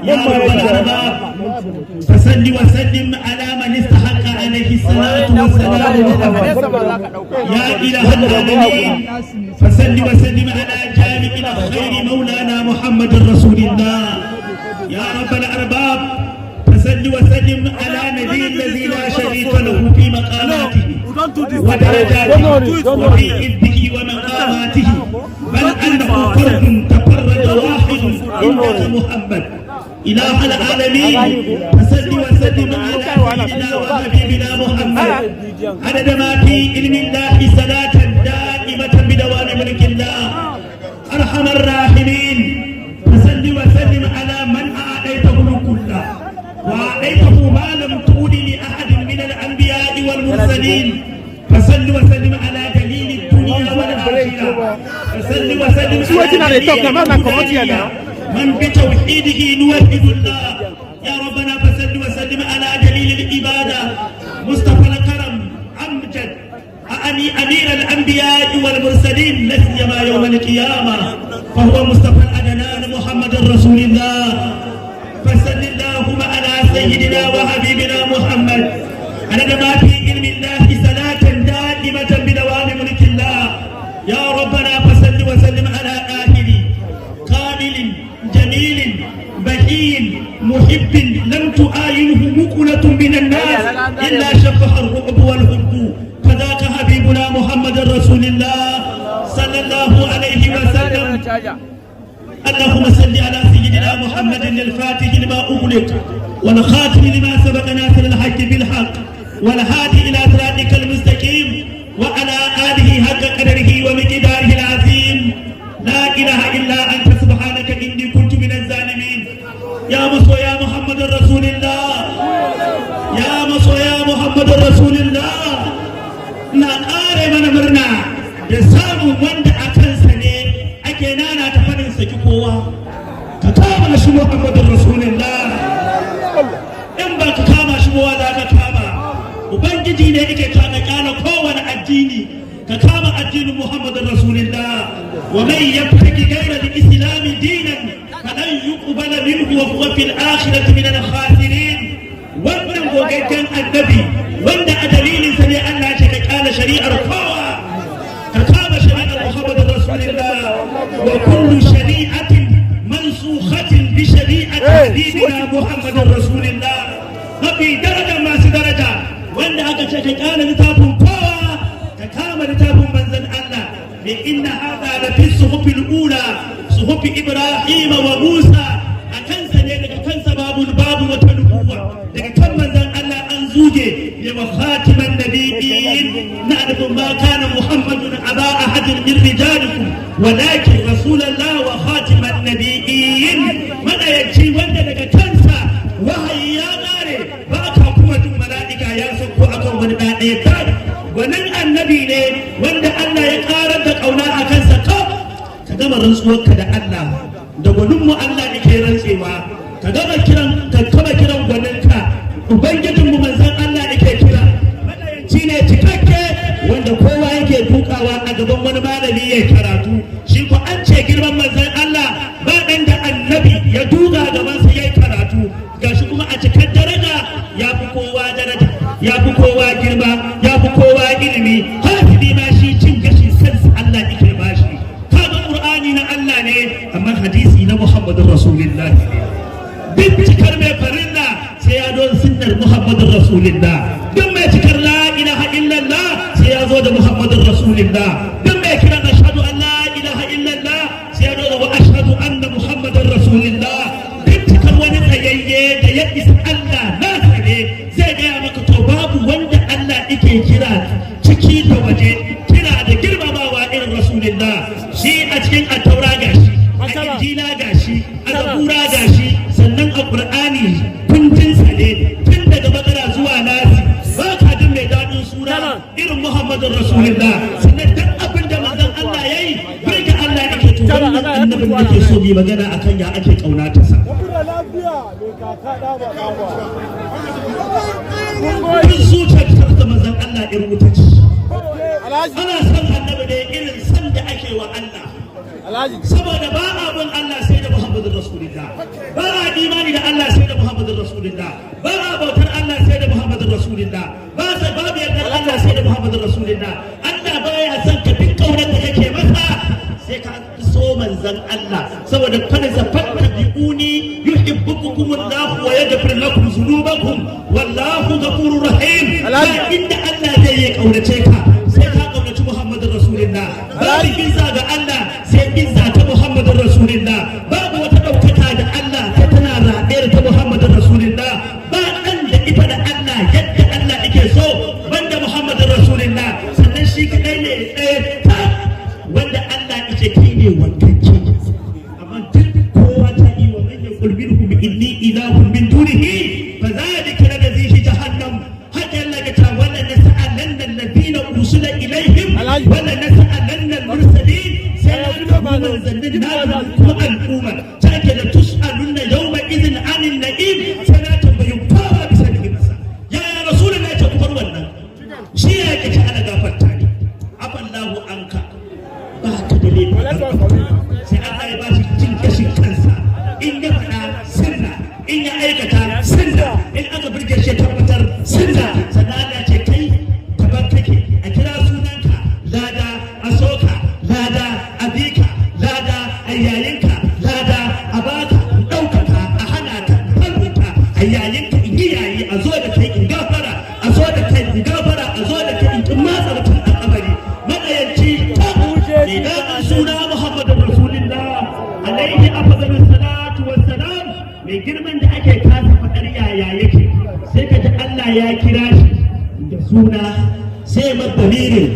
يا رب الأرباب فصل وسلم على من استحق عليه الصلاة والسلام يا إله العالمين فصل وسلم على جامع الخير مولانا محمد رسول الله يا رب الأرباب فصل وسلم على نبي الذي لا شريك له في مقاماته ودرجاته وفي علمه ومقاماته بل أنه فرد تفرد واحد إنك محمد إله العالمين فصل وسلم على سيدنا وحبيبنا محمد عدد ما في علم الله صلاة دائمة بدوام ملك الله أرحم الراحمين فصل وسلم على من أعطيته الكل وأعطيته ما لم تؤد لأحد من الأنبياء والمرسلين فصل وسلم على دليل الدنيا والآخرة فصل وسلم على من بتوحيده نوحد الله يا ربنا فصل وسلم على دليل العبادة مصطفى الكرم أمجد أني أمير الأنبياء والمرسلين لا سيما يوم القيامة فهو مصطفى الأدنان محمد رسول الله فصل اللهم على سيدنا وحبيبنا محمد على ما في علم الله صلاة دائمة بدوام ملك الله يا ربنا فصل وسلم على آخر كامل جميل بهي محب لم تؤاينه مقلة من الناس إلا شفها الرعب والحب فذاك حبيبنا محمد رسول الله صلى الله عليه وسلم اللهم صل على سيدنا محمد الفاتح لما أغلق والخاتم لما سبق ناصر الحق بالحق والهادي إلى صراطك المستقيم وعلى آله حق قدره ومقداره العظيم لا إله إلا أنت سبحانك إني كنت من الظالمين يا مصر يا محمد رسول الله يا مصر يا محمد رسول الله نقارب من مرنا يسامو وند أكنسني أكنانا تفنن سكوكوا كتابنا شو محمد رسول الله إن باك كاما شو ولا كاما وبنجي ne yake kana kana kowane addini ka kama addinin Muhammad Rasulullah wa man yabtaki ghayra al-islam dinan falan yuqbala minhu wa huwa fil akhirati min al-khasirin wannan gogaggen annabi wanda a dalilin sa ne Allah ya ce ka kana shari'ar kowa ka kama shari'ar Muhammad Rasulullah wa kullu shari'atin mansukhatin bi shari'ati habibina Muhammad Rasulullah mafi daraja masu daraja wanda aka ce ka kana littafin kowa ka kama littafin manzon Allah bi inna hadha la fi suhufil ula suhuf Ibrahim wa Musa akan sa ne daga kansa babu wata nubuwa daga kan manzon Allah an zuge ya wa khatiman nabiyyin na'lamu ma kana Muhammadun aba ahadin min rijalikum walakin rasulullah wa khatiman nabiyyin madayaci wanda daga kansa wahayi ya kare ba ka kuma duk mala'ika ya sauko akan wani ɗaya kan wannan annabi ne wanda Allah ya karar da kauna a kansa ka gama rantsuwarka da Allah da gwaninmu Allah ne ke rantsewa ka gama kiran gwaninka ubangijinmu manzan Allah ne ke kira madayanci ne cikakke wanda kowa yake dukawa a gaban wani malami ya karatu shi ko an ce girman manzan Allah ba ɗan da annabi ya duka gabansa ya karatu gashi kuma a cikin daraja ya fi kowa daraja ya fi kowa girma ya fi kowa ilimi hafizi ma shi cin gashi kansa Allah yake bashi kaga Qur'ani na Allah ne amma hadisi na Muhammadur Rasulullah bincikar mai farilla sai ya zo sunnar Muhammadur Rasulullah duk mai cikar la ilaha illallah sai ya zo da Muhammadur Rasulullah duk mai kira ashhadu an la ilaha illallah sai ya zo da wa ashhadu anna Muhammadar Rasulullah bincikar wani tsayayye da ya isa Allah na sane zai gaya maka to babu wanda Allah yake kira ciki da waje kira da girmamawa irin Rasulullah shi a cikin attaura gashi a injila gashi a zabura gashi sannan a Qur'ani kundin sa ne tun daga bakara zuwa nasi ba ka jin mai dadin sura irin Muhammadur Rasulullah sannan duk abin da manzon Allah yayi bai ga Allah yake to wannan annabin da ke so bi magana akan ya ake kaunata sa kun zuciyar ta manzon Allah irin wuta ce ana san annabi da irin san da ake wa Allah saboda ba abin Allah sai da Muhammadur Rasulullah, ba a imani da Allah sai da Muhammadur Rasulullah, ba a bautar Allah sai da Muhammadur Rasulullah, babu yardar Allah sai da Muhammadur Rasulullah. Allah baya son ka duk kaunar da kake masa sai ka so manzon Allah, saboda kada zafatta biuni yuhibbukumullahu wa yaghfir lakum dhunubakum wallahu ghafurur rahim. Inda Allah zai yi kaunace ka sai ka kaunaci Muhammadur Rasulullah. Babu izza ga Allah sai izza ta Muhammadur Rasulullah. Babu wata daukaka da Allah sai tana raɗe ta Muhammadur Rasulullah. Ba dan da ita da Allah yadda Allah yake so banda Muhammadur Rasulullah. Sannan shi kadai ne ɗaya wanda Allah yake kai ne wankake. Amma duk kowa ta yi wa man yaqul minhum inni ilahun min dunihi fa dhalika ladhihi jahannam. Haka Allah ya ta wala nas'alanna alladhina ursila ilaihim wala nas'alanna al-mursalin. Sai kuma manzannin na kuma al'umma take da tus'alunna yawma idhin 'anil na'im. Sai na tambayi kowa bisa da masa ya rasulullahi ta kubar wannan shi ya yake ta ala gafarta ne afallahu anka ba ka da laifin sai Allah ya ba shi cin gashin kansa in ya faɗa sirra in ya aikata sirra in aka burge shi tabbatar sirra. Sannan Allah ce kai daban kake a kira sunanka lada a soka lada a bika lada a yayinka lada a baka ɗaukaka a hana ka halbuta a yayinka in yi yayi a zo da kai in gafara a zo da kai in gafara a zo da kai in kin matsa mutum al'amari matsayanci ne da suna Muhammadu Rasulullah alaihi afdalus salatu wassalam. Mai girman da ake kasa faɗar yaya yake sai ka ji Allah ya kira shi da suna sai ma damirin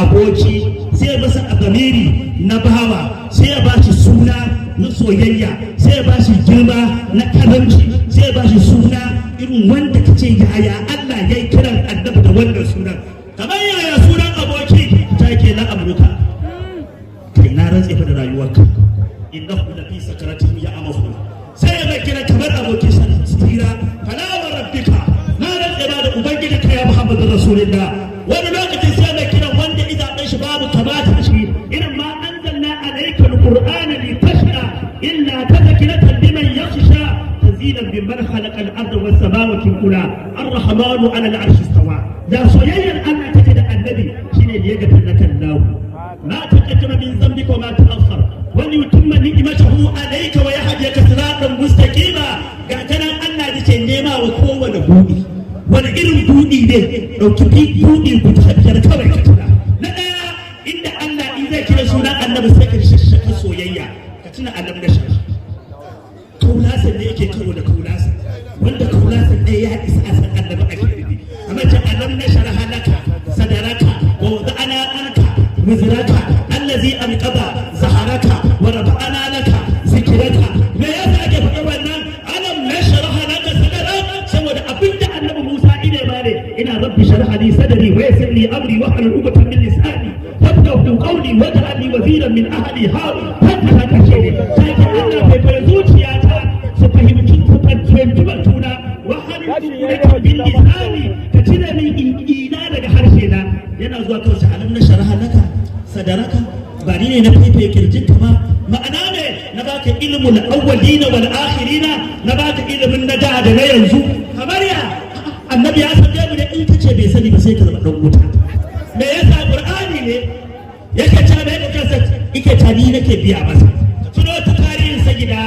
aboki sai masa damiri na bawa sai ya ba shi suna na soyayya sai ya ba shi girma na karamci sai ya ba shi suna irin wanda ka ce yaya Allah ya yi kiran annabi da wannan sunan. Kamar yaya sunan aboki ta ke na Amurka kai na rantse fa da rayuwarka innahu la fi sakaratin ya amahu sai ya kira kamar abokin sira fala wa rabbika na rantse ba da ubangiji ka ya Muhammadu Rasulullah. Wani lokacin sai mai kira wanda idan dan shi babu kamata shi irin ma anzalna alayka alqur'ana litashqa illa tadhkiratan liman yakhsha tanzilan mimman khalaqa al-ardha was samawati ula ar-rahmanu 'ala al-'arshi istawa. Da soyayyar Allah take da annabi shine da ya ga tallakan lahu ma taqaddama min dhanbika wa ma ta'akhkhar wa yutimma ni'matahu alayka wa yahdika siratan mustaqima. Ga kanan Allah yace nema wa kowane buɗi. Wani irin buɗi ne ɗauki buɗi guda biyar kawai ka tuna. Na ɗaya inda Allah in zai kira sunan annabi sai ka shashaka soyayya ka tuna annabi da shi. Kaulasan ne yake karo da kaulasan wanda kaulasan ɗaya ya isa a san annabi ake nufi. Amma ta alam na sharaha laka sadaraka wa wada'ana anka wizraka allazi anqada zaharaka wa rafa'ana laka zikraka. Me yasa ake faɗa wannan alam na sharaha laka sadaraka saboda abinda annabi Musa ine bane ina rabbi sharh li sadri wa yassir li amri wa hlul 'uqdatan min lisani yafqahu qawli waj'al li waziran min ahli harun. Hatta kace ne sai Allah bai fara zuciyata su fahimci batuna wa hlul 'uqdatan min lisani ka cire min ina daga harshe na. Yana zuwa kawai alam na sharh laka sadaraka ba ni ne na faifaye kirjinka ba ma'ana ne na baka ilmul awwalina wal akhirina na baka ilimin na da na yanzu. Kamar ya annabi ya san mu da in kace bai sani ba sai ka zama dan wuta. Me yasa qur'ani ne yake ta mai kansa yake ta ni nake biya masa. Tuno ta tarihin sayyida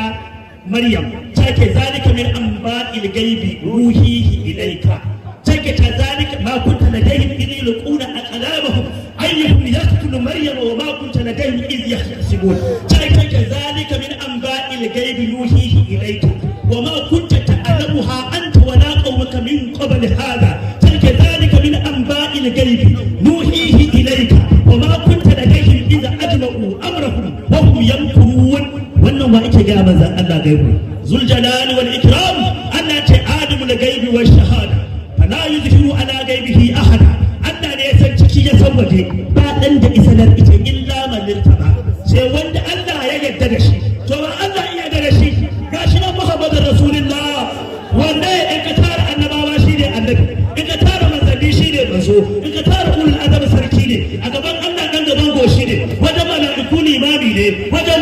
Maryam take zalika min anba'il ghaibi ruhihi ilayka take ta zalika ma kunta ladayhim idh yulquna aqlamahum ayyuhum yaqtulu maryama wa ma kunta ladayhim idh yahtasibun take zalika min anba'il ghaibi ruhihi ilayka wa ma kunta ta'lamuha anta wa la qawmuka min qabl hadha take zalika min anba'il ghaibi ruhihi ilayka wa ma kunta ladayhim idh ajma'u amrahum wa hum yamkurun. Wannan wa ake ga manzon Allah gaibu zul jalali wal ikram. Allah ce alimul ghaibi wash shahada fala yuzhiru ala ghaibihi ahada. Allah ne ya san ciki ya san waje ba dan da isalar ita illa man irtaba sai wanda Allah ya yarda da shi. To ba Allah ya yarda da shi gashi nan Muhammadur Rasulullah wanda in ka tara annabawa shine annabi in ka tara manzanni shine manzo in ka tara ulul azam sarki ne a gaban Allah dan gaban goshi ne wajen malaiku limami ne wajen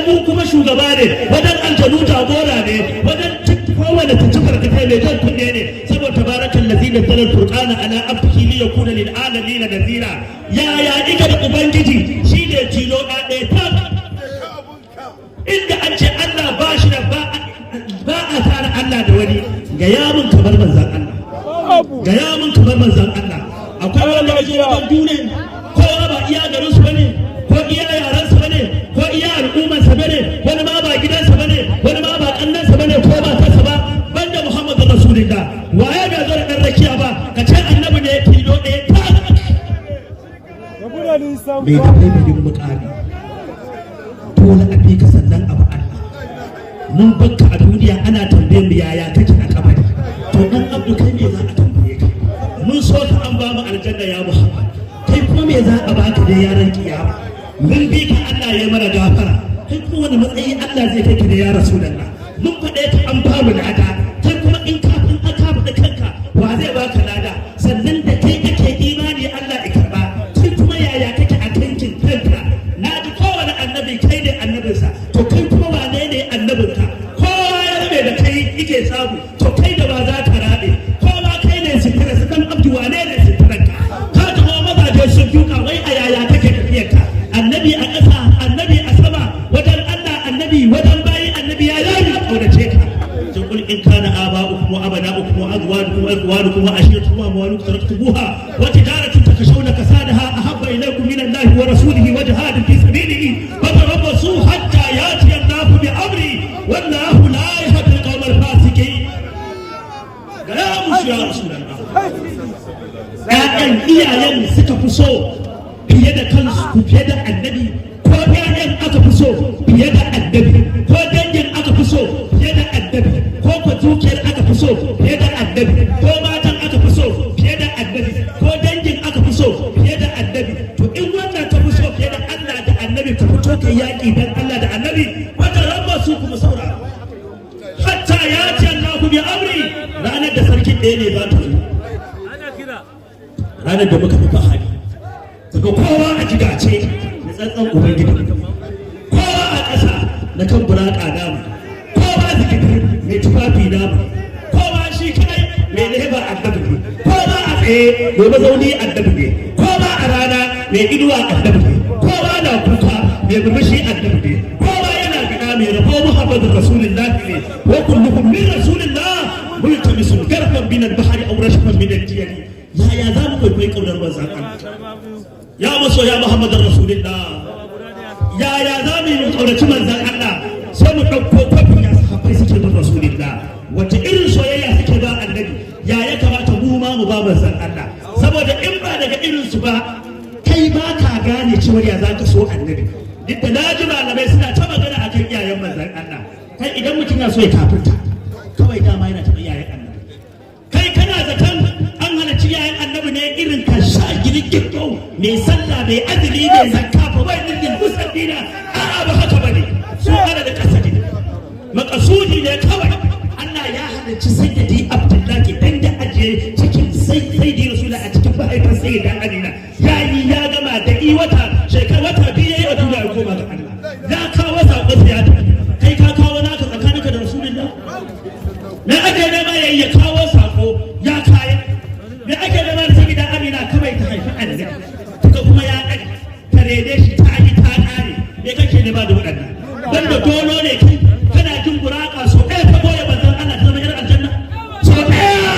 da ta cifar ka kai mai jan kunne ne saboda tabarakan lazina zalar furqana ala abdihi li yakuna lil alamin nazira ya ika da ubangiji shine tilo ɗaya ta inda an ce Allah ba shi da ba a tare Allah da wani ga yamin kamar manzan Allah ga yamin kamar manzan Allah akwai wanda ya zo wajen duniya kowa ba iya garin su bane ko iya yaran su bane ko iya al'ummar sa bane wani ma ba gidansa bane wani ma ba kannan sa bane ko ba kansa ba banda Muhammadu Rasulullah waye ga zo da dan rakiya ba ka ce annabi ne tilo ɗaya ta mai da kai mai mukami dole a bi ka sannan abu Allah mun bakka a duniya ana tambayar mu yaya kake a kabari to dan abdu kai me za a tambaye ka mun so ka an ba mu aljanna ya Muhammad kai kuma me za a baka da yaran kiyama mun bi ka Allah ya mara gafara kai kuma wani matsayi Allah zai kai ka da ya Rasulullah mun faɗe ka an ba mu lada kai kuma in kafin aka faɗa kanka wa zai baka lada sannan da kai kake imani Allah ya karba kai kuma yaya kake a kankin kanka na ji kowane annabi kai ne annabinsa to kai kuma wane ne annabinka kowa ya rabe da kai yake samu to kai da ba za ka rabe kowa kai ne sitira su kan abdu wane ne sitiranka ka ji kuma mazaje sun duka wai a yaya kake tafiyarka annabi a ƙasa annabi a sama wajen Allah annabi wajen bayi annabi ya yi kaunace ka قل إن كان آباؤكم وأبناؤكم وأزواجكم وإخوانكم وعشيرتكم وأموال اقترفتموها وتجارة تخشون كسادها أحب إليكم من الله ورسوله وجهاد في سبيله فتربصوا حتى يأتي الله بأمره والله لا يهدي القوم الفاسقين. يا رسول الله ‘ya'yan iyayen suka fi so fiye da kansu fiye da annabi ko ‘ya'yan aka fi so fiye da annabi ko dangin aka fi so fiye da annabi ko dukiyar aka fi so fiye da annabi ko matan aka fi so fiye da annabi ko dangin aka fi so fiye da annabi to in wannan ka fi so fiye da Allah da annabi ka fito kai yaƙi dan Allah da annabi wata rabba su kuma saura hatta ya ce Allah ku bi amri ranar da sarkin ɗaya ne za ta zo ranar da muka fi fahari daga kowa a jigace na tsantsan ubangiji kowa a ƙasa na kan buraka namu kowa zikitir mai tufafi namu kowa shi kai mai leba annabi ne kowa a tsaye mai mazauni annabi ne kowa a rana mai inuwa annabi ne kowa na kuka mai murmushi annabi ne kowa yana gida mai rabo Muhammadu Rasulullahi ne wa kulluhum min Rasulillah multamisun garfan min al-bahri aw rashfan min al-diyani yaya za mu kwaikwayi ƙaunar manzan Allah ya maso ya Muhammadar Rasulullah yaya za mu yi ƙaunaci manzan Allah sai mu ɗauko kwafin ya sahabbai suke bin Rasulullah wace irin soyayya suke ba annabi ya kamata mu ma mu ba manzan Allah saboda in ba daga irin su ba kai ba ka gane cewa ya za ka so annabi duk da naji malamai suna ta magana akan iyayen manzan Allah kai idan mutum ya so ya kafirta kawai dama yana taɓa iyayen annabi kai kana zaton yayin annabi ne irin ka sha girgin kyau mai sallah mai azumi mai zakka ba wai nirgin musallina a'a ba haka bane su ana da kasadi makasudi ne kawai Allah ya halarci sayyidi Abdullahi dan da ajiye cikin sayyidi Rasulullah a cikin mahaifar sayyida Amina yayi ya gama da wata shekara wata biyu yayi a duniya ya koma ga Allah ya kawo sakon ya kai ka kawo naka tsakaninka da Rasulullah me ake nema yayi ya kawo sako ya kai me ake zama da saboda Amina kawai ta haifi annabi kaga kuma ya ɗaga ta rede shi ta yi ta ƙare me kake nema da waɗannan banda dolo ne kai kana jin buraka so ɗaya ta goya manzon Allah ta zama yar aljanna so ɗaya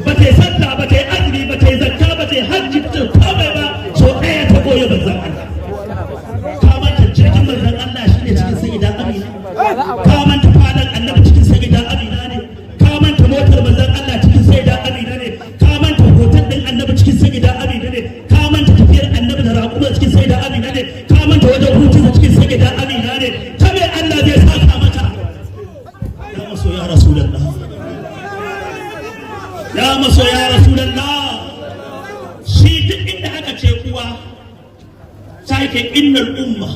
ba ta yi sallah ba ta yi azumi ba ta yi zakka ba ta yi hajji ba ta yi komai ba so ɗaya ta goya manzon Allah ka manta jirgin manzon Allah shine cikin sayyida Amina ka manta fadan annabi cikin sayyida Amina ne ka manta motar manzon Allah cikin sayyida Amina ne ka manta hoton din annabi cikin sayyida Amina ne ka manta tafiyar annabi da raƙuma cikin sayyida Amina ne ka manta wajen hutu cikin sayyida Amina ne ta me Allah zai saka mata ya maso ya Rasulullah ya maso ya Rasulullah shi duk inda aka ce uwa sai ke innal umma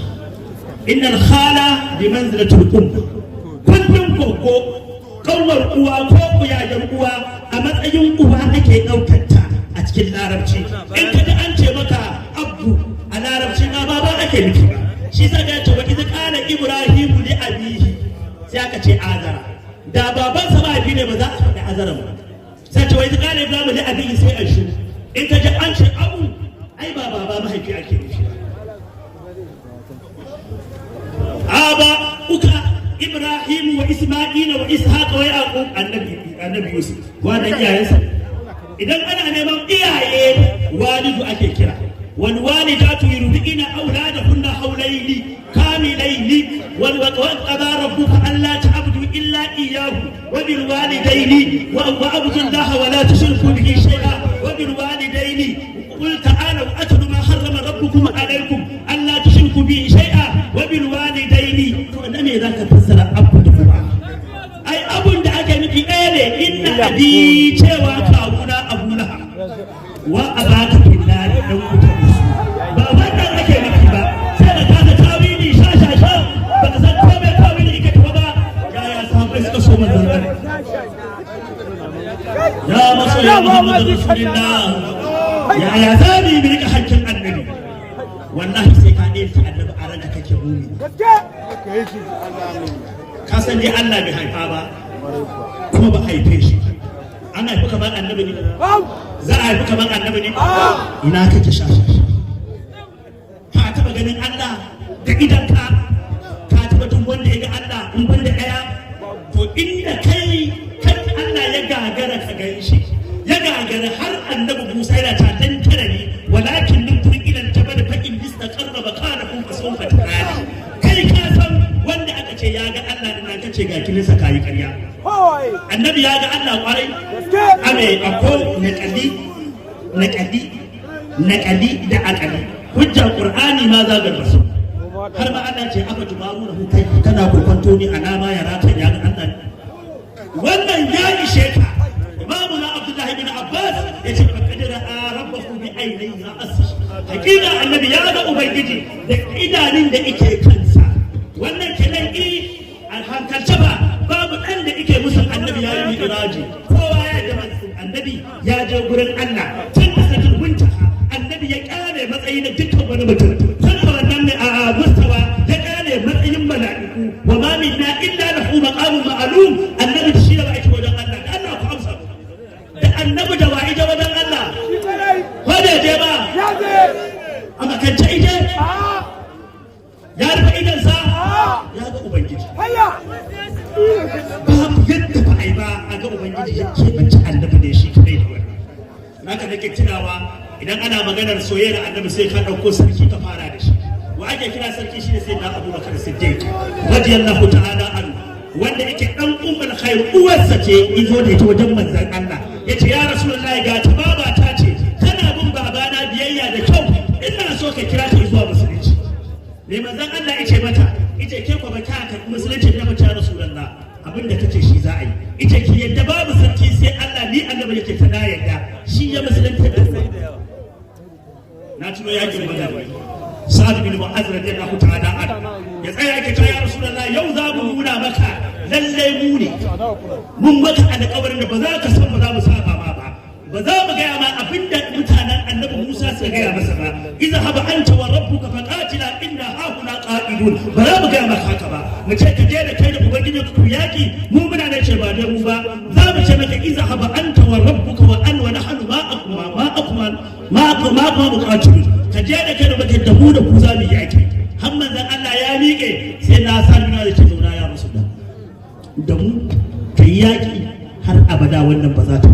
innal khala bi manzilatil umma kullum koko kawar uwa ko kuyayen uwa a matsayin uwa ake ɗaukar ta a cikin larabci in ka ji an ce maka abu a larabci ma ba ake nufi ba shi sa ga ce wa idza qala ibrahimu li abihi sai aka ce azara da babansa mahaifi ne ba za a faɗi azaran ba sai ce wai ta kare ba mu da abin sai a shi in ka ji an ce abu ai ba baba mahaifi ake nufi aba uka ibrahim wa isma'ila wa ishaq wa yaqub annabi yusuf wannan iyayensa idan ana neman iyaye walidu ake kira wal walidatu yurdi'na auladahunna hawlayni kamilayni wal qada rabbuka alla ta'budu illa iyyahu wa bil walidayni wa abudu allaha wa la tushriku bihi shay'an wa bil walidayni qul ta'alu atlu ma harrama rabbukum alaykum alla tushriku bihi shay'an wa bil walidayni to me zaka fassara abu da kuma ai abun da ake nufi ɗaya ne inna abi cewa kawuna abu laha wa abaka billah dan kuta musu ba wannan ake nufi ba sai da kaga tawili sha baka san ko me tawili yake tawa ba yaya sahabbai suka so manzon Allah ya masoya Muhammadu Rasulullah yaya zabi bi rika hakkin annabi wallahi sai ka ɗaya ta annabi a ranar kake mumi ka san dai Allah bai haifa ba kuma ba haife shi an haifi kamar annabi ne za a haifi kamar annabi ne ina kake shasha ka taba ganin Allah da idan ka taba tun wanda ya ga Allah in ban da ɗaya to inda kai kan Allah ya gagara ka gan shi ya gagara har annabi Musa yana ta dan tare ne walakin nufin ilan jabal fa in istaqarra makanakum fa sawfa tarani kai ka san wanda aka ce ya ga Allah din nan kace ga kilisa kai ƙarya annabi ya ga Allah kwarai ame ako naqali da akali hujjar qur'ani ma za ga basu har ma Allah ce aka tubaru da kai kana kokonto ni alama ya rata ya ga Allah wannan ya ishe ka imamu na Abdullah ibn Abbas yace kadira rabbahu bi ainihi ra'si hakika annabi ya ga ubangiji da idanun da yake kansa wannan kenan alhankalce ba babu dan da yake musu annabi ya yi iraji kowa ya ga annabi ya je gurin Allah tun da sakin bunta annabi ya kare matsayi na dukkan wani mutum tun da wannan ne a mustawa ya kare matsayin mala'iku wa ma minna illa lahu maqamun ma'lum annabi shi da ake wajen Allah da Allah ku amsa da annabi da wa'i da wajen Allah ko da je ba a makance ije ya rufe idansa ya ga ubangiji babu yadda ba a yi ba a ga ubangiji ya keɓance annabi ne shi kadai da wani haka nake tunawa idan ana maganar soyayyar annabi sai ka ɗauko sarki ka fara da shi wa ake kira sarki shi ne sai na abubakar siddiq radiyallahu ta'ala anhu wanda yake dan ummul khair uwarsa ce izo da ita wajen manzon Allah yace ya rasulullahi ga ta baba ta ce kana bin babana biyayya da kyau ina so ka kira ta zuwa musulunci ne manzon Allah yace mata yace ke ko baka ka musulunci da mace rasulullah abinda kace shi za a yi yace ki yadda babu sarki sai Allah ni annabi yake ta yadda shi ya musulunta da na tuno yakin badar Sa'ad bin Mu'adh radiyallahu ta'ala anhu ya tsaya yake cewa ya Rasulullah yau za mu nuna maka lalle mu ne mun maka alƙawarin da ba za ka san ba za mu saba ma ba za mu gaya ma abinda mutanen annabi Musa suka gaya masa ba idza haba anta wa rabbuka faqatila inna hauna qa'idun ba za mu gaya maka haka ba mu ce ka je da kai da ubangiji ku yaki mu muna da ce ba da mu ba za mu ce maka idza haba anta wa rabbuka wa an wa nahnu ma buqatilun ka je da kai da bakin da mu da ku za mu yaki har manzon Allah ya miƙe sai na salmina da ce zauna ya rasu da mu kai yaki har abada wannan ba za ta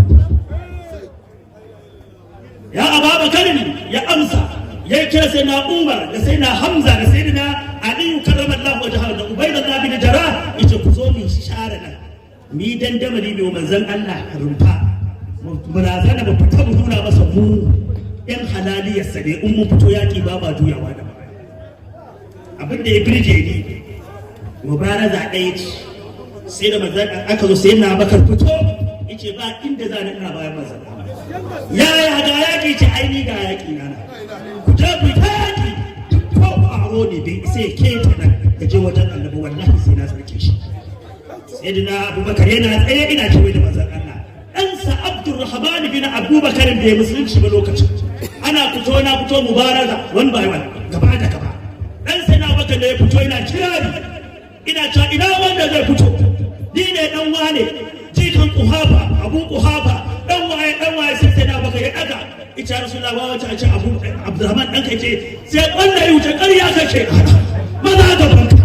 ya Abubakar ya amsa ya kira sai na Umar da sai na Hamza da sai na Ali karramallahu wajhahu da Ubaydullah bin Jarrah yace ku zo mu share nan mi dandamali ne manzon Allah rumfa murazana ba fita mu nuna masa mu yan halaliyarsa ne in mun fito yaki ba ba juyawa da abin da ya birge ni mubaraza ɗaya ce sai da manzon aka zo sai na Bakar fito yace ba inda za ni ina bayan manzon ya ga yaki ce aini ga yaki na ku ta ku ta yaki ko aro ne bai sai ke ta nan da je wajen annabi wallahi sai na sarki shi sayyidina Abubakar yana tsaye ina cewa da manzon Allah ɗansa Abdurrahman bin Abubakar bai musulunci ba lokacin ana fito na fito mubaraza one by one gaba da gaba dan sai na Abubakar da ya fito ina kira ina cewa ina wanda zai fito ni ne dan wane jikan kuhaba abu kuhaba dan waye sai na baka ya daga ita rasulullah wa wata ce abu abdurrahman dan kai ce sai wanda ya wuce ƙarya kake maza ga banka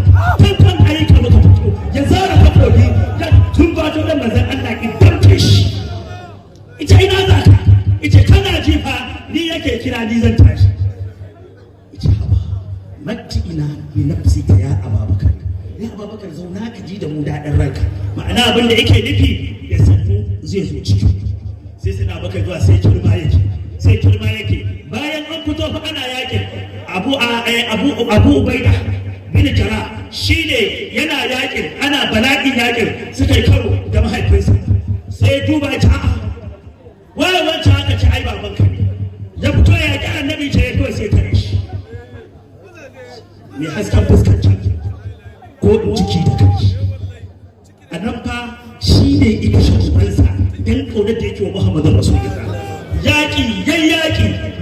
kan ayyuka maka fito ya zara kafofi ya tumbato da manzon Allah ki damke shi ita ina za ka ita kana jifa ni yake kira ni zan tashi ita haba matti ina bi nafsika ya ababakar ya ababakar zauna ka ji da mu daɗin ranka ma'ana abin da yake nufi ya sannu zai zo ciki sai na baka zuwa sai kirma yake bayan an fito fa ana yakin abu ubaida bin jara shine yana yakin ana bala'in yakin suka yi karo da mahaifinsa sai duba ya ce a'a wai wancan aka ci ai babanka ne ya fito ya yaƙi annabi ce ya kawai sai tare shi mai hasken fuskar ko in ciki da kai a nan fa shi ne ita shugabansa don ƙaunar da yake wa Muhammadu Rasulullah yaƙi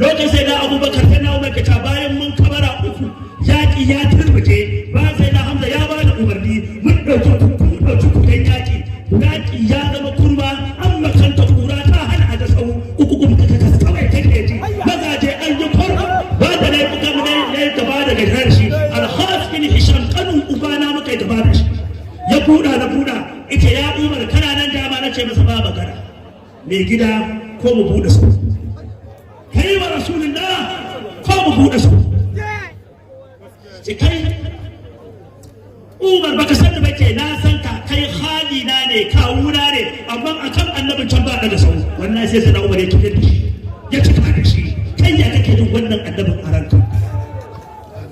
lokacin sai na Abubakar sai na Umar ta bayan mun kamara uku yaƙi ya turbuke ba sai na Hamza ya ba da umarni mun ɗauki kuɗin yaƙi ya zama kurma an makanta kura ta hana a da sau uku kuma ta kawai take ji mazaje an yi kwarwa ba da na yi gaba da gajiyar shi alhas bin hisham kanun ubana muka yi gaba da shi ya buɗa na buɗa ita ya umar kana nan dama na ce masa ba magana mai gida ko mu buɗe su kai wa rasulullah ko mu buɗe su ce kai umar baka san da bace na san ka kai halina ne kawuna ne amma akan annabin can ba daga sau wannan sai sana umar ya tafi da shi ya cika da shi kai ya kake jin wannan annabin a ranka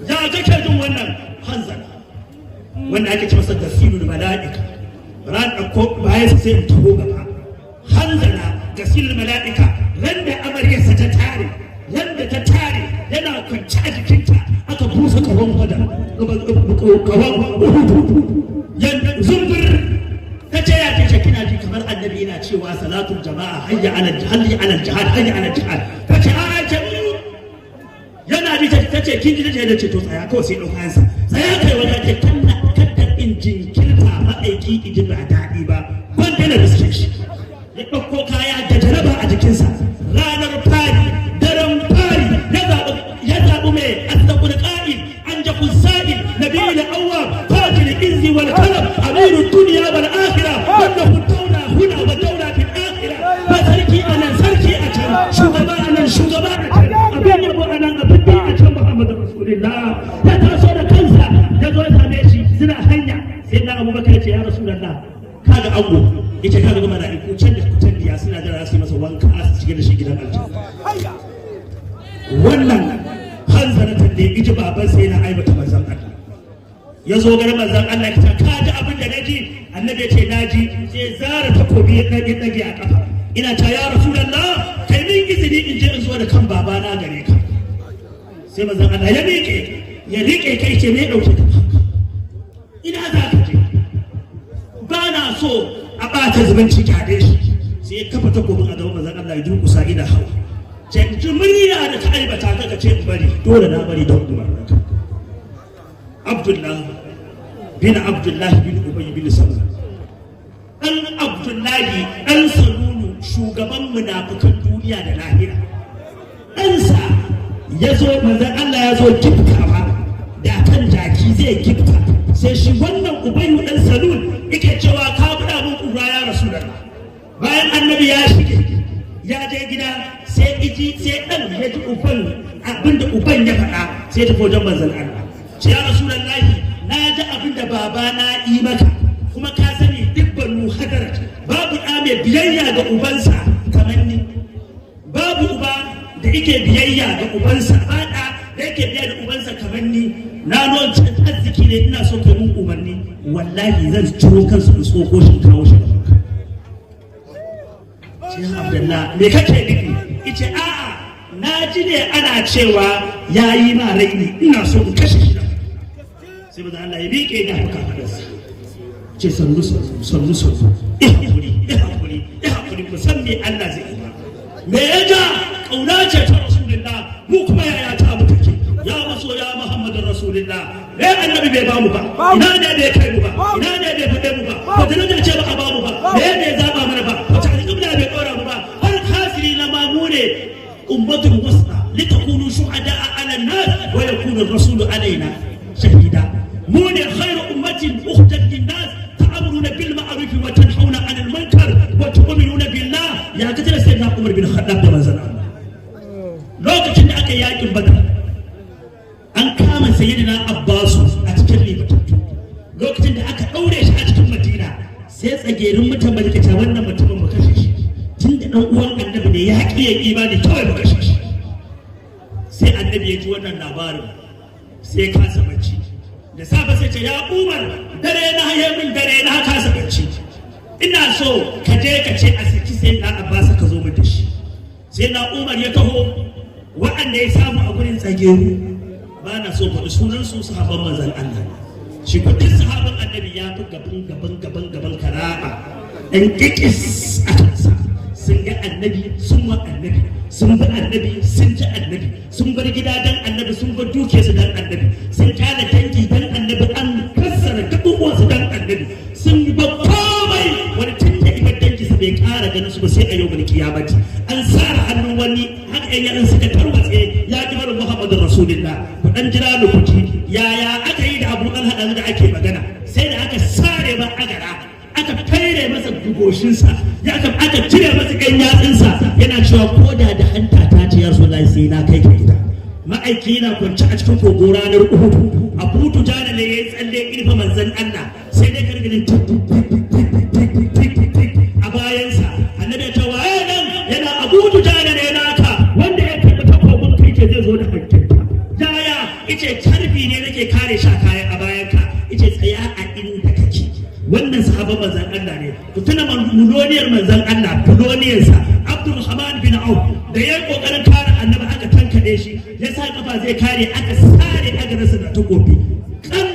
ya kake jin wannan hanzala wanda ake ce masa gasilul mala'ika ran ɗauko bayan sai in taho gaba hanzala gasilul mala'ika ran da amaryarsa ta tare yana kwanci a jikinta aka busa kawon wada kawon yadda zumbir ta ce ya ce kina ji kamar annabi yana cewa salatul jama'a hayya ala jihad ta ce a ce yana ji ta ce kin ji da ce to tsaya kawai sai ɗauka yansa tsaya kai wani ce kaddar in jinkirta ma'aiki iji ba daɗi ba ban dana da suke shi ya ɗauko kaya da jaraba a jikinsa ranar fari daren fari ya zaɓi mai asdaqul qa'id an jaku sa'id nabiyul awwab fajir izzi wal kalam amirud dunya wal akhirah wallahu dawla huna wa dawla fil akhirah ba sarki anan sarki a can shugaba anan shugaba a can abin yabo anan abin da a can Muhammadu Rasulullah ya taso da kansa ya zo ya same shi suna hanya sai na Abubakar ya ce ya Rasulullah kaga ango yace kaga mala'iku can da kutandiya suna da rasu masa wanka su shiga da shi gidan aljanna wannan hanzaratan da iji baban sai na aibata manzon Allah ya zo garin manzon Allah ya ce ka ji abin da naji annabi ya ce naji sai zara takobi ya dage a kafa ina ta ya Rasulullah kai min izini in je in zo da kan babana gare ka sai manzon Allah ya rike kai ce me dauke ka ina za ka je ba na so a ɓata zumunci kyade shi sai ya kafa takobin a gaban manzon Allah ya durkusa ina hawa canji murya da ta aibata ka ce bari dole na bari don umarninka Abdullahi bin Ubay bin Salul dan Abdullahi dan Salulu shugaban munafikan duniya da lahira ɗansa ya zo manzon Allah ya zo giftawa da kan jaki zai gifta sai shi wannan Ubay dan Salul yake cewa ka buɗa mun kura ya Rasulullah bayan annabi ya shige ya je gida sai ɗan ya ji uban abinda uban ya faɗa sai ta wajen manzon Allah ce ya Rasulullahi na ji abinda baba na yi maka kuma ka sani duk banu hadarat babu ɗa mai biyayya ga ubansa kamar ni babu uba da yake biyayya ga ubansa ba ɗa da yake biyayya da ubansa kamar ni na nuna arziki ne ina so ka mun umarni wallahi zan ciro kansu in tsoko shi kawo shi sai Abdullah me kake nufi yace a'a na ji ne ana cewa yayi ma raini ina so in kashe shi sai bazan Allah ya miƙe da haka fadarsa ce sannu hakuri musamman Allah zai yi me ya ja kauna ce ta Rasulullah mu kuma yaya ta mu take ya maso ya Muhammadin Rasulullah annabi bai ba mu ba, ina ne bai kai mu ba, ina ne bai fade mu ba, wata nan ce ba a ba mu ba, me ne zaba mana ba, wata alƙibla bai ɗora mu ba, har hasili na ma mu ne ummatul wasta litakunu shuhada'a 'ala an-nas wa yakuna ar-rasulu 'alaina shahida. mu ne khairu ummatin ukhrijat lin-nas ta'muruna bil ma'ruf wa tanhauna 'anil munkar wa tu'minuna billah. Ya kace sai na Umar bin Khattab da manzon Allah lokacin da aka yakin Badr an kama sayyidina Abbas a cikin ribatattu lokacin da aka daure shi a cikin Madina sai tsagerin mutan malikaci wannan mutumin mu kashe shi tun da dan uwan annabi ne ya haƙi ya imani kawai mu kashe shi. Sai annabi ya ji wannan labarin sai ya kasa bacci da safe sai ce ya Umar dare na haye min dare na kasa bacci ina so ka je ka ce a saki sai na Abbas ka zo mu da shi. Sai na Umar ya taho waɗanda ya samu a gurin tsageru ba na so faɗi sunan su sahabban manzon Allah shi ko duk sahabban annabi ya fi gaban kara'a ɗan kikis a kansa sun ga annabi sun wa annabi sun bi annabi sun ji annabi sun bar gida dan annabi sun bar dukiyarsu dan annabi sun kyale dangi dan annabi an kassara gabubuwansu dan annabi sun ba komai wani tun da ibar dangi su bai kara ganin su ba sai a yau mulki ya bace an sara hannun wani haka yan yaran suka tarwatse ya ji barin Muhammadu Rasulullah ku dan jira lokaci yaya aka yi da Abu Talha da ake magana sai da aka sare ba agara aka fere masa goshinsa ya aka cire masa ɗan yatsunsa yana cewa ko da hanta ta ce ya Rasulullahi sai na kai ka gida. Ma'aiki yana kwance a cikin kogo ranar Uhud Abu Dujana ne ya tsalle irfa manzon Allah sai dai karginin a bayansa annabi ya ce waye nan yana Abu Dujana ne naka wanda ya karɓi takobin kai ce zai zo da hankinta yaya ice karfi ne nake kare shi a kayan a bayanka ice tsaya a inda kake. Wannan sahabban manzon Allah ne ku tuna muloniyar manzon Allah muloniyarsa Abdulrahman bin Auf da yayin kokarin kare annabi aka tankade shi ya sa kafa zai kare aka sare aka rasa da takobi kan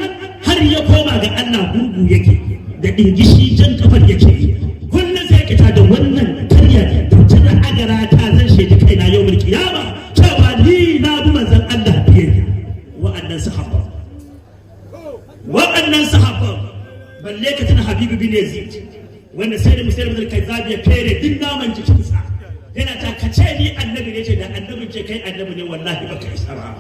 har ya koma ga Allah gurgu yake da dingishi jan kafar yake kullum sai ka da wannan karya da tuna agara ta zan shedi kaina yau mulki kiyama cewa ni na bi manzon Allah biyayya. Wa'annan sahabban balle ka tuna Habibu bin Yazid wanda sai da Musaylim al-Kazzabi ya fere din naman jikinsa yana ta kace ni annabi ne ce da annabin ce kai annabi ne wallahi baka isa ba.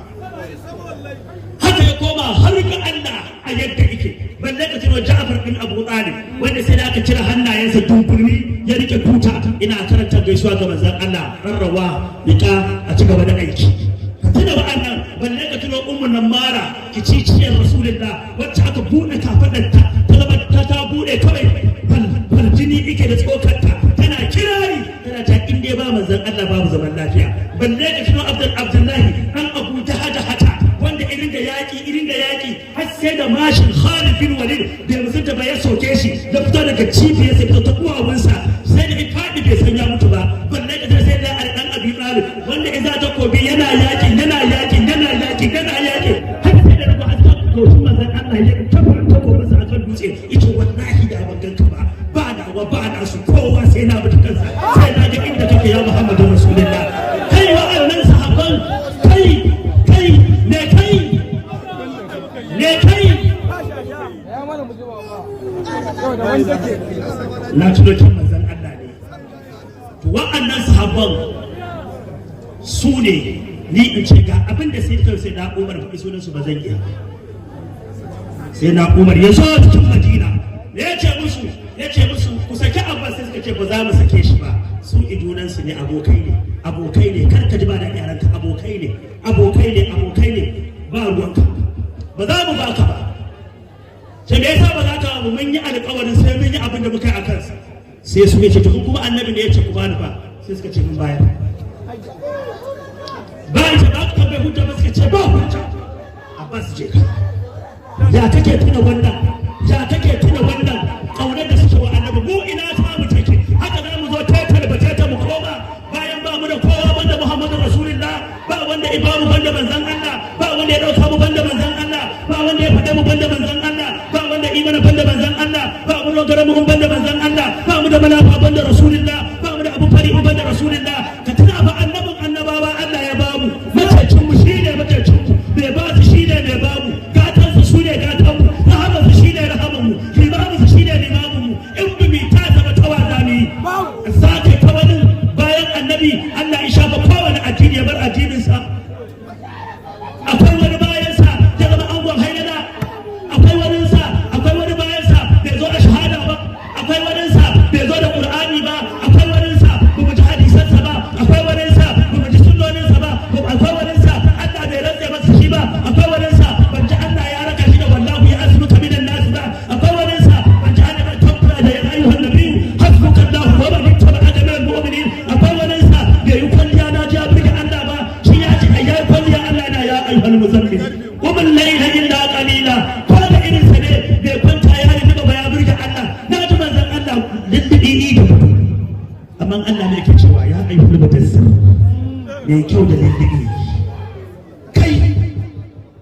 Haka ya koma har ga Allah a yadda yake balle ka tuna Ja'far bin Abu Talib wanda sai da aka cire hannayensa dunkurmi ya rike tuta ina karanta gaisuwa ga manzon Allah rarrawa nika a ci gaba da aiki. Ka tuna wa'annan balle ka tuna Ummu Namara kiciciyar Rasulullah wacce aka bude kafadarta ta bude kawai jini ike da tsokarta tana kirari tana ta inda ba manzon Allah babu zaman lafiya. Balle da shi Abdullahi an Abu Jahata wanda irin da yaki har sai da mashin Khalid bin Walid da mutunta ba ya soke shi ya fito daga cibiyar sai ta kuwawunsa sai da ifadi bai san ya mutu ba. Balle da sai da dan Abi Talib wanda idan ta kobi yana yaki har sai da rubu azab goshin manzon Allah ya tabbata ko masa akan dutse ita wallahi da ban ganka ba na su kowa sai na mutu kansa sai na ga inda kake ya Muhammadu Rasulullah. Kai wa'annan sahabban kai na tuno kin manzon Allah ne. To wa'annan sahabban su ne ni in ce ga abin da sai na Umar faɗi sunan su ba zan iya. Sai na Umar ya zo cikin Madina ya ce musu ku saki Abbas sai suka ce ba za mu sake shi ba su idunansu ne abokai ne kar ka ji ba da yaranka abokai ne ba ruwanka ba za mu baka ba. sai me yasa ba za ka mu mun yi alƙawarin sai mun yi abin da muka yi a kansa sai suka ce to kuma annabi ne ya ce ku bani ba sai suka ce mun bayar bayan ta ba ka bai hujja ba suka ce ba hujja Abbas je ka ya kake tuna wannan kaunar da suke wa annabi mu ina ta mu take haka za mu zo ta mu koma bayan ba mu da kowa banda Muhammadu Rasulullah ba wanda ya bamu banda manzon Allah ba wanda ya dauka mu banda manzon Allah ba wanda ya fada mu banda manzon Allah ba wanda imana banda manzon Allah ba mu dogara mu banda manzon Allah ba mu da malafa banda Rasulullah ba mu da abu fari banda Rasulullah. Ka tuna ba annabin annabawa Allah ya bamu matacin mu shine matacin bai ba su shine bai bamu gatan su shine gatan bai zo da Qur'ani ba akwai wani sa ba mu ji hadisansa ba akwai wani sa ba mu ji sunnoninsa ba akwai wani sa Allah bai rantsa masa shi ba akwai wani sa ban ji Allah ya raka shi da wallahu ya asluka minan nas ba akwai wani sa ban ji Allah ya tabbata da ya ayyuhan nabiyyu hasbuka Allah wa man ittaba'aka minal mu'minin akwai wani sa bai yi kwalliya na ji abin Allah ba shi ya ce ayyai kwalliya Allah na ya ayyuhal muzammil qum al-layla illa qalila ko da irin sa ne bai kwanta ya rubuta ba ya burge Allah na ji manzon Allah lindidi da amma Allah ne yake cewa ya ayyuhal mudassir mai kyau da lindidi kai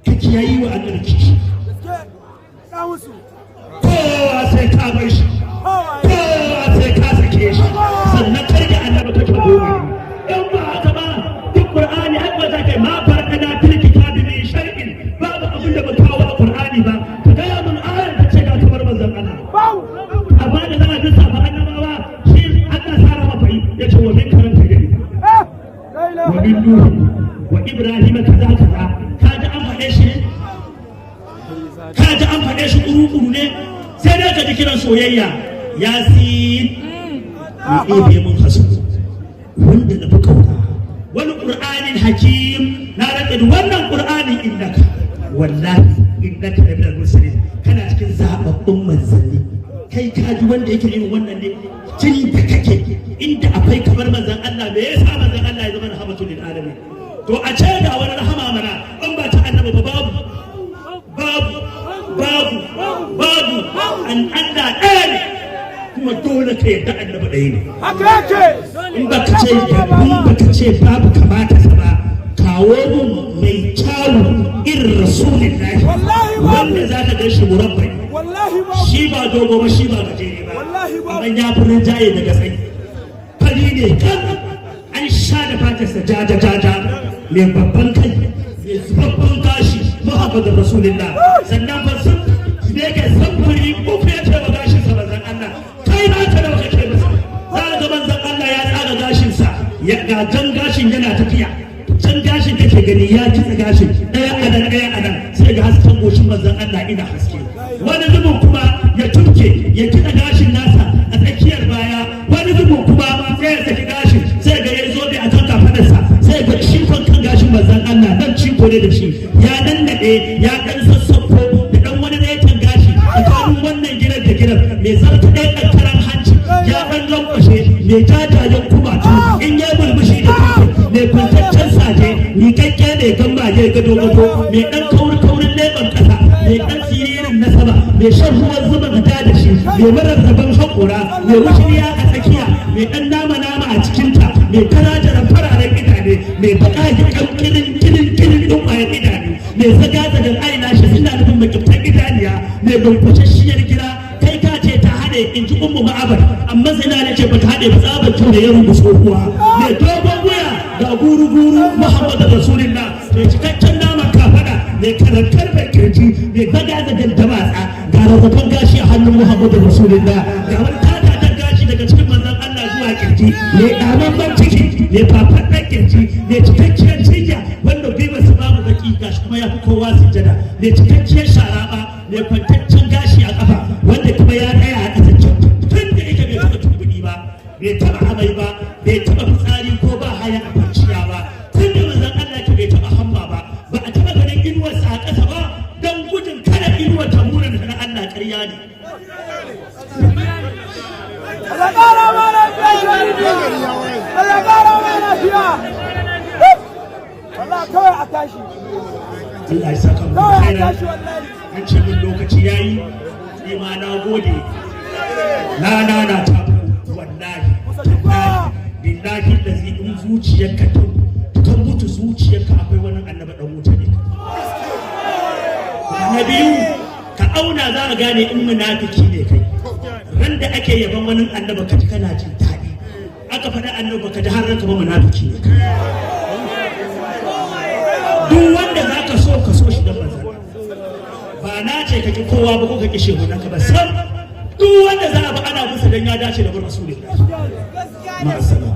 ka kiyayi wa Allah kishi kowa sai ka bar shi kowa sai ka sake shi sannan karge annabi kake gobe in ba haka ba duk Qur'ani haka ta kai ma farkana fil kitabi min shar'in babu abin da ba kawo a Qur'ani ba ka ga mun ayar da ce ga kamar manzon Allah amma da zama bisa ba annabawa shi Allah sara mafai yace wa min karanta gari wa min nuh wa ibrahim kaza kaza kaji an faɗe shi kaji an faɗe shi kuru ne sai dai ka ji kiran soyayya yasin ni ɗebe mun hasu wanda na fi kauna wani ƙur'anin hakim na rantsa da wannan ƙur'anin innaka wallahi innaka da minal mursalin kana cikin zababbun manzanni kai kaji wanda yake yin wannan ne tun da kake inda akwai kamar manzan Allah me yasa manzan Allah ya zama rahmatul lil alamin to a ce ga wani rahama mana in ba ta annabi ba babu an Allah ɗaya ne kuma dole ka yadda annabi ɗaya ne in ba ka ce babu kamata sa ba kawo mun mai kyawu irin rasulullahi wanda za ka gan shi murabbai shi ba dogo ba shi ba gajere ba amma ya fi rinjaye daga tsayi fari ne kan an sha da fatarsa jaja mai babban kai mai babban gashi muhammadin rasulullah sannan ba sun ne ke samfuri uku ya ce wa gashinsa manzan Allah kai na ta nawa kake masa za ga manzan Allah ya tsaga gashinsa ya ga jan gashin yana tafiya jan gashin kake gani ya kitsa gashin ɗaya a nan sai ga hasken goshin manzan Allah ina haske wani zubin kuma ya turke ya kitsa gashin nasa a tsakiyar baya wani zubin kuma sai ya saki gashin sai ga ya zo a kan kafadarsa sai ga shikon kan gashin manzan Allah dan ciko ne da shi ya dandaɗe ya ɗan sassauko da ɗan wani retan gashi tsakanin wannan gidan da gidan mai zarta ɗaya ƙanƙaran hanci ya ɗan lankwashe mai jajajen kumatu in ya bulbushi da kuma mai kwantaccen saje miƙaƙƙe mai gambaje gado mai ɗan kaurin leɓen ƙasa mai ɗan siririn na sama mai shan ruwan zuba gada da shi mai marar zaban haƙura mai wushiriya a tsakiya mai ɗan nama a cikinta mai karajaran fararen idane mai baƙaƙi ɗan kilin ɗin ƙwayar idane mai zaga-zagan aina shi suna nufin makiftan idaniya mai bankwashashiyar gida kai ka ce ta haɗe in ji ummu ma'abar amma zina na ce ba ta haɗe ba tsabar kyau da ya rubu tsohuwa mai dogon wuya ga guru-guru muhammadu rasulullah mai cikakken naman kafaɗa mai karantar mai kirji mai zaga-zagan damatsa ga rarrafan gashi a hannun muhammadu rasulullah ga wani tatatar gashi daga cikin manzon Allah zuwa kirji mai ɗamamman ciki mai fafaɗɗen kirji mai cikakkiyar cinya wanda gwiwa su babu baki gashi kuma ya fi kowa sujjada mai cikakkiyar sharaba mai kwantaccen gashi a kafa wanda kuma ya tsaya a ƙasa tun da yake bai taɓa tumbuni ba bai taɓa amai ba bai taɓa fitsari ko ba haya a kwanciya ba tun da manzon Allah ke bai taɓa hamma ba ba a taɓa ganin inuwarsa a ƙasa ba don gudun kada inuwar ta muna da na Allah ƙarya ne. Allah ya saka mu khairan an ce min lokaci yayi ni ma na gode na ta wallahi billahi da zai in zuciyarka ta mutu zuciyarka akwai wani annabi dan wuta ne na biyu ka auna za ka gane in munafiki ne kai ran da ake yaban wani annabi ka ji kana jin daɗi aka faɗa annabi ka ji har ranka ba munafiki ne kai duk wanda za ka so shi da manzan ba na ce ka ki kowa ba ko ka ki shehu naka ba sam duk wanda za a ba ana musu dan ya dace da bar rasulullah ma'asala